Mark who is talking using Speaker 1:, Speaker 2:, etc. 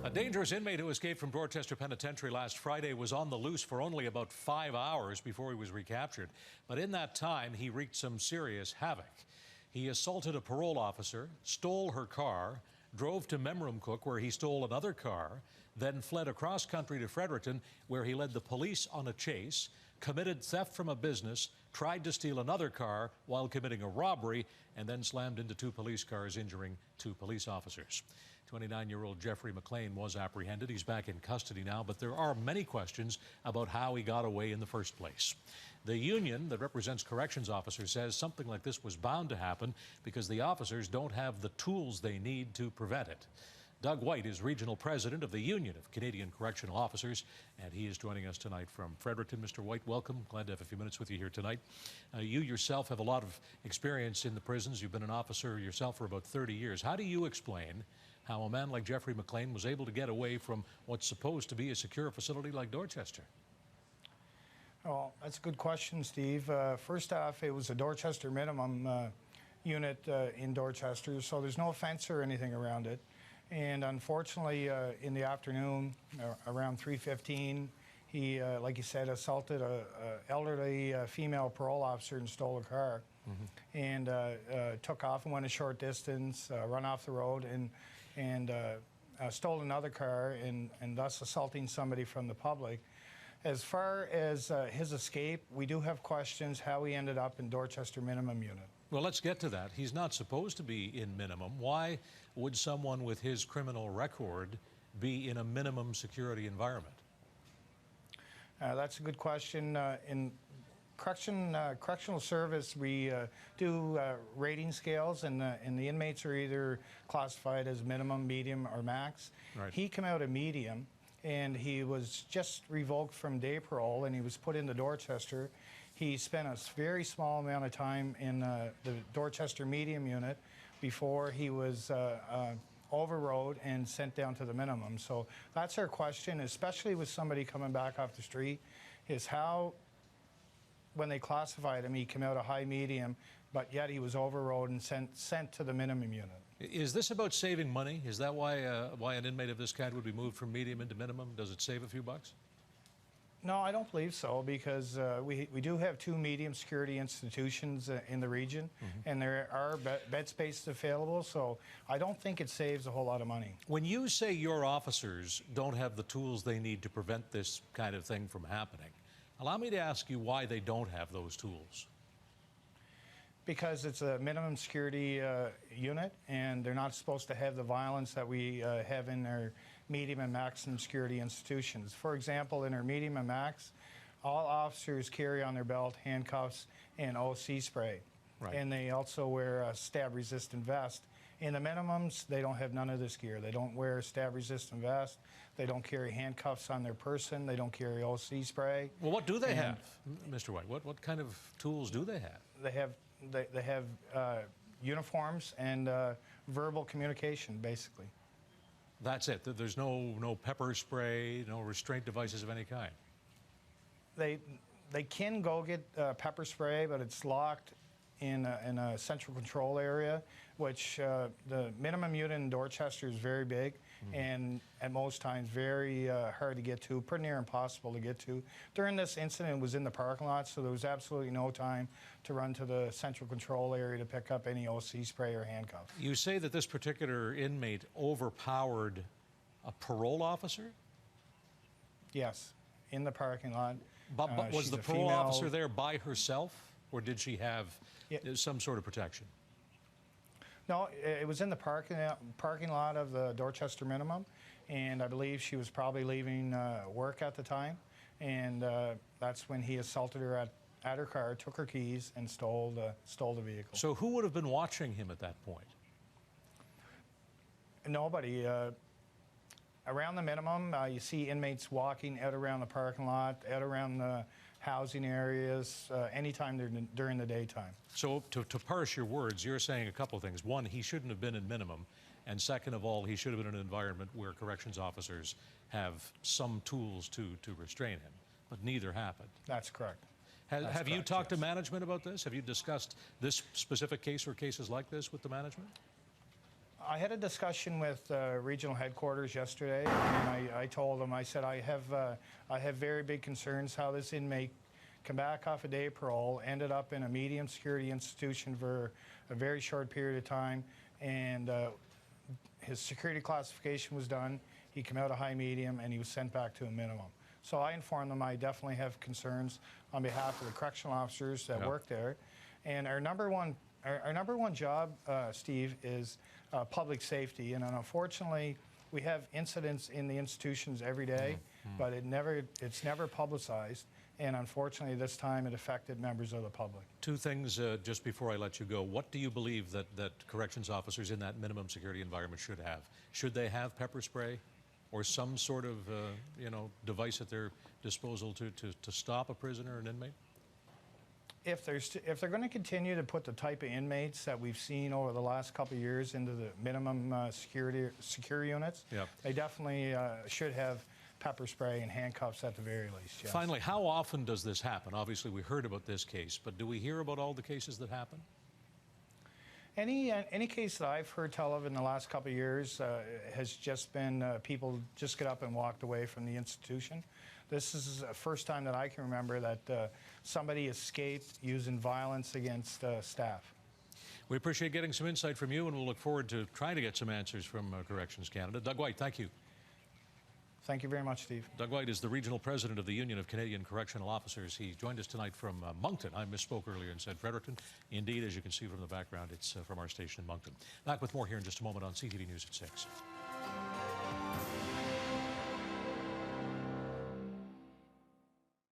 Speaker 1: A dangerous inmate who escaped from Dorchester Penitentiary last Friday was on the loose for only about 5 hours before he was recaptured. But in that time, he wreaked some serious havoc. He assaulted a parole officer, stole her car, drove to Memramcook, where he stole another car, then fled across country to Fredericton, where he led the police on a chase, committed theft from a business, tried to steal another car while committing a robbery, and then slammed into 2 police cars, injuring 2 police officers. 29-year-old Jeffrey McLean was apprehended. He's back in custody now, but there are many questions about how he got away in the first place. The union that represents corrections officers says something like this was bound to happen because the officers don't have the tools they need to prevent it. Doug White is regional president of the Union of Canadian Correctional Officers, and he is joining us tonight from Fredericton. Mr. White, welcome. Glad to have a few minutes with you here tonight. You yourself have a lot of experience in the prisons. You've been an officer yourself for about 30 years. How do you explain how a man like Jeffrey McLean was able to get away from what's supposed to be a secure facility like Dorchester?
Speaker 2: Well, that's a good question, Steve. First off, it was a Dorchester minimum unit in Dorchester, so there's no fence or anything around it. And unfortunately, in the afternoon, around 3:15, he, like you said, assaulted an elderly female parole officer and stole a car. And took off and went a short distance, run off the road, and stole another car, and thus assaulting somebody from the public. As far as his escape, we do have questions how he ended up in Dorchester Minimum Unit.
Speaker 1: Well, let's get to that. He's not supposed to be in minimum. Why would someone with his criminal record be in a minimum security environment?
Speaker 2: That's a good question. In correctional service, we do rating scales, and the inmates are either classified as minimum, medium, or max.
Speaker 1: Right.
Speaker 2: He came out a medium, and he was just revoked from day parole, and he was put into Dorchester. He spent a very small amount of time in the Dorchester medium unit before he was overrode and sent down to the minimum. So that's our question, especially with somebody coming back off the street, is how, when they classified him, he came out a high medium, but yet he was overrode and sent to the minimum unit.
Speaker 1: Is this about saving money? Is that why an inmate of this kind would be moved from medium into minimum? Does it save a few bucks?
Speaker 2: No, I don't believe so, because we do have 2 medium security institutions in the region, and there are bed spaces available, so I don't think it saves a whole lot of money.
Speaker 1: When you say your officers don't have the tools they need to prevent this kind of thing from happening, allow me to ask you why they don't have those tools.
Speaker 2: Because it's a minimum security unit, and they're not supposed to have the violence that we have in our medium and maximum security institutions. For example, in our medium and max, all officers carry on their belt handcuffs and OC spray. Right. And they also wear a stab-resistant vest. In the minimums, they don't have none of this gear. They don't wear a stab-resistant vest. They don't carry handcuffs on their person. They don't carry OC spray.
Speaker 1: Well, what do they have, Mr. White? What kind of tools do they have?
Speaker 2: They have uniforms and verbal communication, basically.
Speaker 1: That's it. There's no pepper spray, no restraint devices of any kind.
Speaker 2: They can go get pepper spray, but it's locked in a central control area, which the minimum unit in Dorchester is very big, and at most times very hard to get to, pretty near impossible to get to. During this incident, it was in the parking lot, so there was absolutely no time to run to the central control area to pick up any OC spray or handcuffs.
Speaker 1: You say that this particular inmate overpowered a parole officer?
Speaker 2: Yes, in the parking lot.
Speaker 1: But was the parole officer there by herself, or did she have some sort of protection?
Speaker 2: No, it was in the parking lot of the Dorchester Minimum, and I believe she was probably leaving work at the time, and that's when he assaulted her at her car, took her keys, and stole the vehicle.
Speaker 1: So who would have been watching him at that point?
Speaker 2: Nobody. Around the minimum, you see inmates walking out around the parking lot, out around the housing areas, anytime during the daytime.
Speaker 1: So to parse your words, you're saying a couple of things. One, he shouldn't have been in minimum. And second of all, he should have been in an environment where corrections officers have some tools to restrain him. But neither happened.
Speaker 2: That's correct.
Speaker 1: Have you talked to management about this? Have you discussed this specific case or cases like this with the management?
Speaker 2: I had a discussion with regional headquarters yesterday, and I told them, I said, I have very big concerns how this inmate came back off a day of parole, ended up in a medium security institution for a very short period of time, and his security classification was done. He came out of high medium, and he was sent back to a minimum. So I informed them I definitely have concerns on behalf of the correctional officers that work there. And our number one job, Steve, is public safety. And unfortunately, we have incidents in the institutions every day, but it's never publicized. And unfortunately, this time it affected members of the public.
Speaker 1: Two things just before I let you go. What do you believe that corrections officers in that minimum security environment should have? Should they have pepper spray or some sort of device at their disposal to stop a prisoner or an inmate?
Speaker 2: If they're going to continue to put the type of inmates that we've seen over the last couple of years into the minimum secure units, they definitely should have pepper spray and handcuffs at the very least. Yes.
Speaker 1: Finally, how often does this happen? Obviously, we heard about this case, but do we hear about all the cases that happen?
Speaker 2: Any case that I've heard tell of in the last couple of years has just been people just get up and walked away from the institution. This is the first time that I can remember that somebody escaped using violence against staff.
Speaker 1: We appreciate getting some insight from you, and we'll look forward to trying to get some answers from Corrections Canada. Doug White, thank you.
Speaker 2: Thank you very much, Steve.
Speaker 1: Doug White is the regional president of the Union of Canadian Correctional Officers. He joined us tonight from Moncton. I misspoke earlier and said Fredericton. Indeed, as you can see from the background, it's from our station in Moncton. Back with more here in just a moment on CTV News at 6.